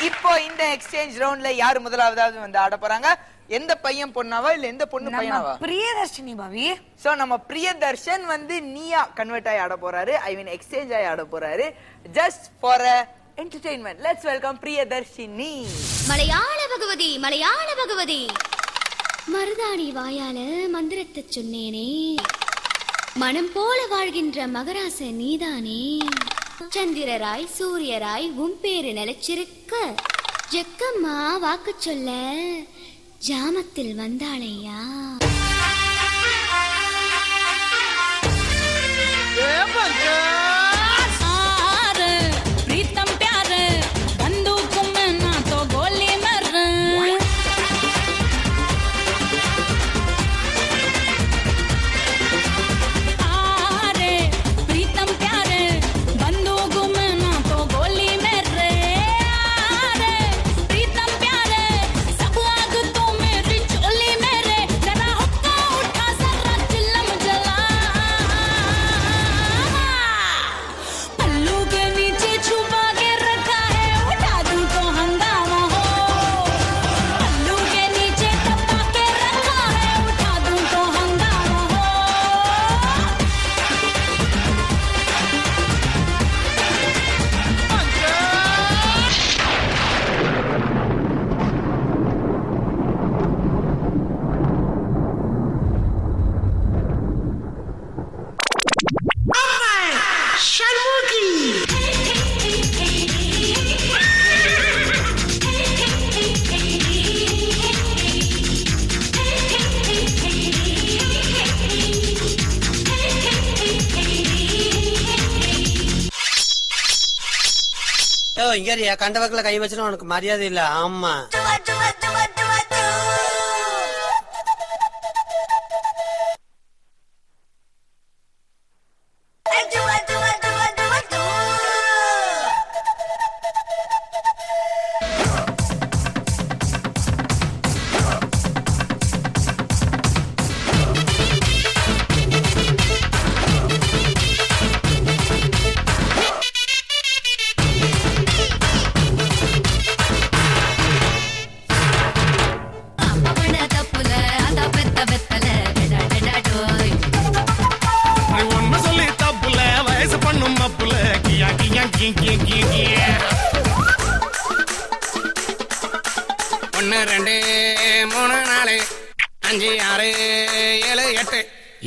இப்போ இந்த எக்ஸ்சேஞ்ச் ரவுண்ட்ல யாரு முதலாவதாவது வந்து ஆட போறாங்க? எந்த பையன் பொண்ணாவா இல்ல எந்த பொண்ணு பையனாவா? பிரியதர்ஷினி பாவி. சோ நம்ம பிரியதர்ஷன் வந்து நீயா கன்வெர்ட் ஆகி ஆட போறாரு. ஐ மீன் எக்ஸ்சேஞ்ச் ஆகி ஆட போறாரு. Just for entertainment. Let's welcome Priyadarshini. மலையாள பகவதி, மலையாள பகவதி. மருதாணி வாயால மந்திரத்தை சொன்னேனே, மனம் போல வாழ்கின்ற மகராச நீதானே. சந்திரராய் சூரியராய் உன் பேரு நிலைச்சிருக்க, ஜெக்கம்மா வாக்கு சொல்ல ஜாமத்தில் வந்தாளையா. இங்க கண்டவர்களை கை வச்சுனா உனக்கு மரியாதை இல்ல. ஆமா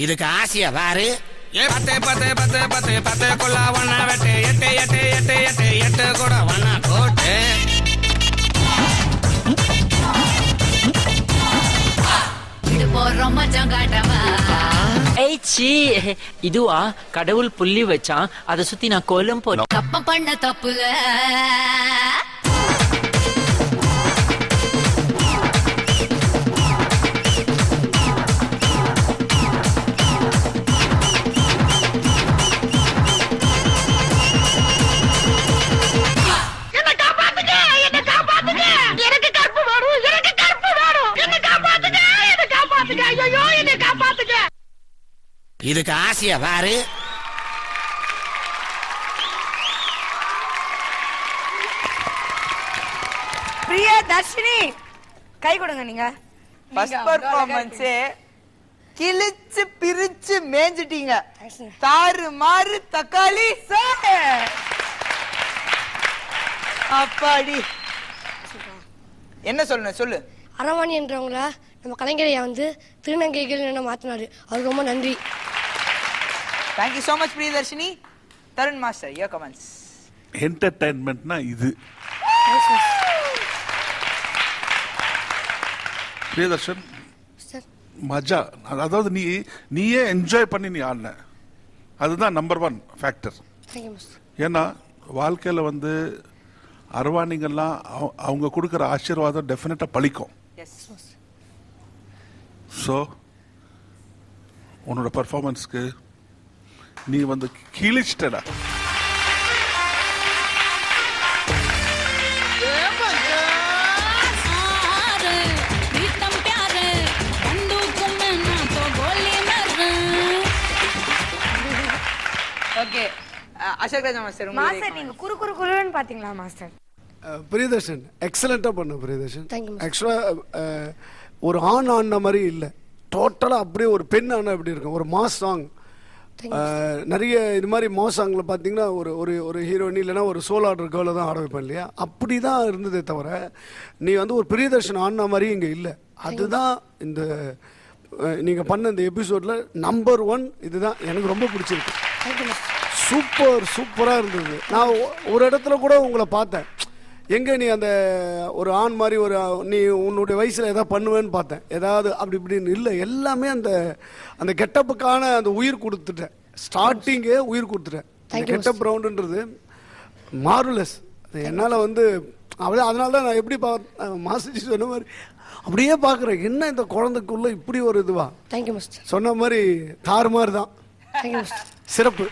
இதுக்கு ஆசையா பாரு. 10 10 10 10 10 கொள்ள ஒன்னா வெட்டு 8 8 8 8 8 கூட ஒன்னா போட்டு இது போறோம் மச்சான் காட்டவா. இதுவா கடவுள் புள்ளி வச்சான், அதை சுத்தி நான் கோலம் போட்டேன். தப்ப பண்ண தப்புல இதுக்கு ஆசையா பாரு. பிரியதர்ஷினி கை கொடுங்க. நீங்க ஃபர்ஸ்ட் பெர்ஃபார்மன்ஸ் கிழிச்சு பிரிச்சு மேஞ்சிட்டீங்க. தாறு மாறு தக்காளி சார். அப்பாடி என்ன சொல்லணும் சொல்லு. அரவாணி என்றவங்கள நம்ம கலைஞரையா வந்து திருநங்கைகள் என்ன மாத்தினாரு. அது ரொம்ப நன்றி. Thank you so much Priyadarshini. Tarun master your comments. என்டர்டெயின்மெண்ட்னா இது. பிரியதர்ஷன் சார் மஜா, அதாவது நீயே என்ஜாய் பண்ணி நீ ஆடின, அதுதான் நம்பர் 1 ஃபேக்டர். ஏன்னா வாழ்க்கையில் வந்து அரவாணிங்கெல்லாம் அவங்க கொடுக்குற ஆசீர்வாதம் டெஃபினட்டாக பழிக்கும். ஸோ உன்னோட பர்ஃபார்மன்ஸ்க்கு நீ வந்து கிழிச்சிட்டடா. ஓகே அசோக் ராஜா மாஸ்டர் மாஸ்டர் நீங்க குறு குறு குறுன்னு பாத்தீங்களா மாஸ்டர்? பிரியதர்ஷன் எக்ஸலண்ட்டாக பண்ண பிரியதர்ஷன். Thank you, ஆக்சுவலாக ஒரு ஆண் ஆடின மாதிரி இல்லை, டோட்டலாக அப்படியே ஒரு பெண் ஆனா எப்படி இருக்கும். ஒரு மாஸ் சாங், நிறைய இது மாதிரி மாஸ் சாங்கில் பார்த்தீங்கன்னா ஒரு ஒரு ஹீரோயினி இல்லைன்னா ஒரு சோல் ஆர்டர் கேர்ளை தான் ஆட வைப்பேன் இல்லையா, அப்படி தான் இருந்ததே தவிர நீ வந்து ஒரு பிரியதர்ஷன் ஆடின மாதிரி இங்கே இல்லை. அதுதான் இந்த நீங்கள் பண்ண இந்த எபிசோடில் நம்பர் 1. இதுதான் எனக்கு ரொம்ப பிடிச்சிருக்கு. சூப்பராக இருந்தது. நான் ஒரு இடத்துல கூட உங்களை பார்த்தேன், எங்கே நீ அந்த ஒரு ஆண் மாதிரி ஒரு நீ உன்னுடைய வயசில் எதாவது பண்ணுவேன்னு பார்த்தேன், ஏதாவது அப்படி இப்படின்னு இல்லை. எல்லாமே அந்த கெட்டப்புக்கான அந்த உயிர் கொடுத்துட்டேன், ஸ்டார்டிங்கே உயிர் கொடுத்துட்டேன். அந்த கெட்டப் ரவுண்டுன்றது மார்வலஸ். என்னால் வந்து அதனால தான் நான் எப்படி மாஸ்டர் சொன்ன மாதிரி அப்படியே பார்க்குறேன், என்ன இந்த குழந்தைக்குள்ளே இப்படி ஒரு இதுவா. Thank you mister. சொன்ன மாதிரி தாறுமாறு தான். Thank you mister. சிறப்பு.